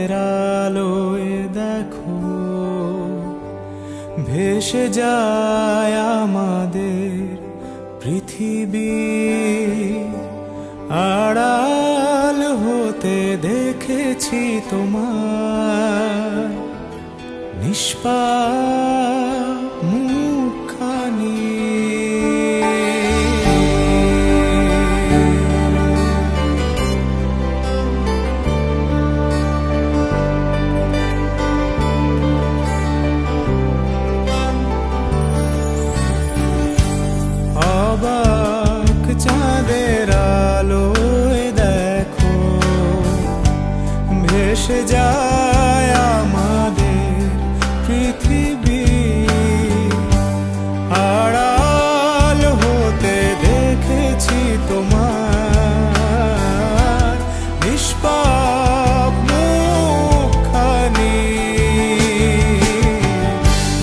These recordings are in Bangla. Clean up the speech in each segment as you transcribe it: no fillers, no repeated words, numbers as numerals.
চাঁদের আলোয় দেখো ভেসে যায় আমাদের পৃথিবী, আড়াল হতে দেখেছি তোমার নিষ্পাপ মুখখানি। অবাক চাঁদের আলোয় দেখো ভেসে যায় আমাদের পৃথিবী, আড়াল হতে দেখেছি তোমার নিষ্পাপ মুখখানি।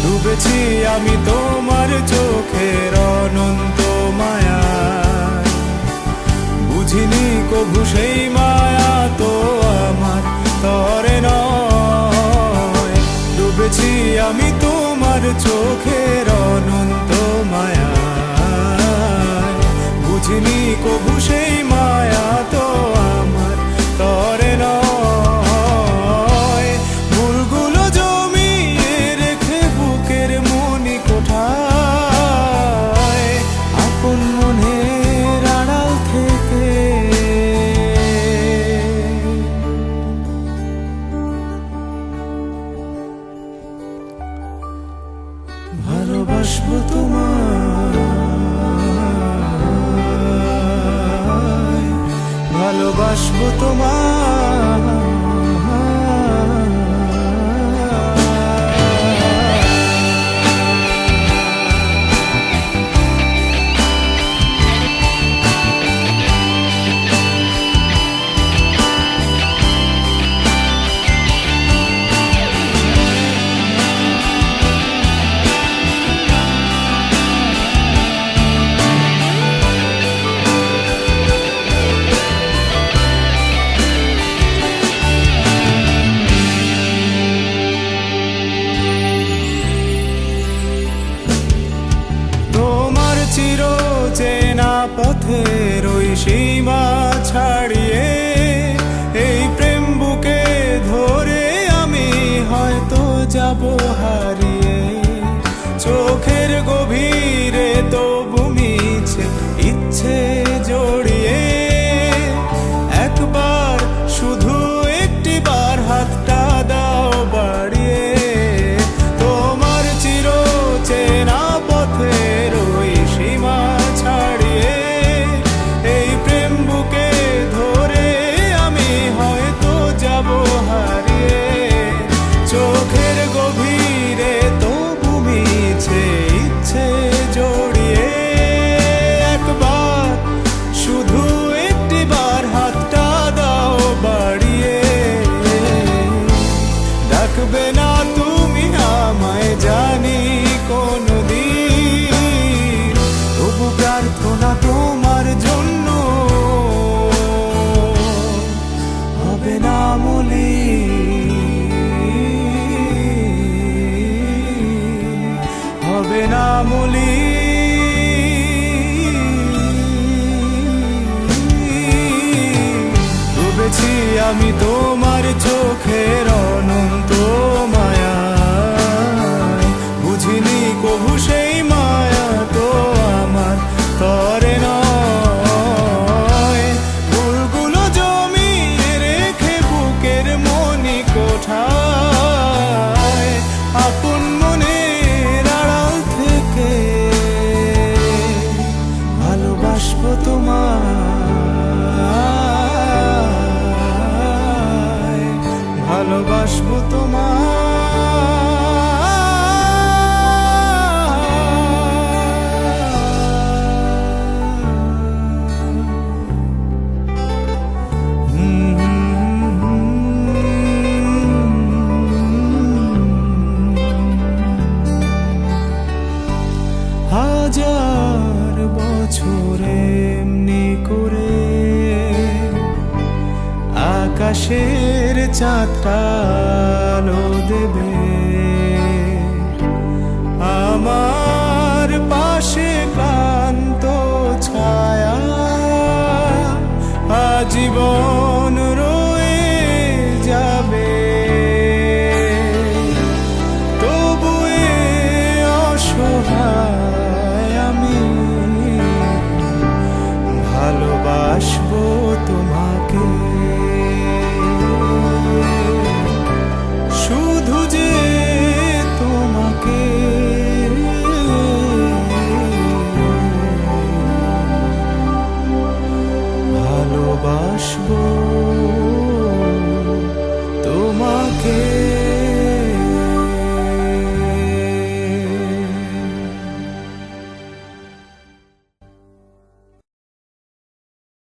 ডুবেছি আমি তোমার চোখের অনন্ত মায়ায়, বুঝিনি কভু সেই মায়া তো আমার তরে নয়। ডুবেছি আমি তোমার চোখের অনন্ত মায়ায়, বুঝিনি কভু সেই মায়া তো আমার তরে নয়। ভুলগুলো জমিয়ে রেখে বুকের মনি কোঠায়, আপন মনের আড়াল থেকে ভালোবাসবো তোমায়, ভালোবাসবো তোমায়। চিরচেনা পথের ওই সীমা ছাড়িয়ে এই প্রেম বুকে ধরে আমি হয়তো যাব হারিয়ে। চোখের গভীরে তবু মিছে ইচ্ছে জড়িয়ে, একবার শুধু একটিবার হাতটা দাও বাড়িয়ে। তোমার চিরচেনা পথের ওই সীমা ছাড়িয়ে এই প্রেম বুকে ধরে আমি হয়তো যাব হারিয়ে। চোখের গভীরে তবু মিছে ইচ্ছে জড়িয়ে, একবার শুধু একটিবার হাতটা দাও বাড়িয়ে। ডাকবে না তুমি আমায় জানি কোনদিন, তবু প্রার্থনা তোমার জন্য হবে না মলিন, হবে না মলিন। ডুবেছি আমি তোমার চোখের অনন্ত মায়ায়, বুঝিনি কভু সেই মায়া তো আমার তরে নয়। ভুলগুলো জমিয়ে রেখে বুকের মনি কোঠায়, আপন মনের আড়াল থেকে ভালোবাসবো তোমায়, ভালোবাসবো তোমায়। হাজার বছর এমনি করে আকাশের চাঁদ একটা আলো দেবে আমার পাশে ক্লান্ত ছায়া আজীবন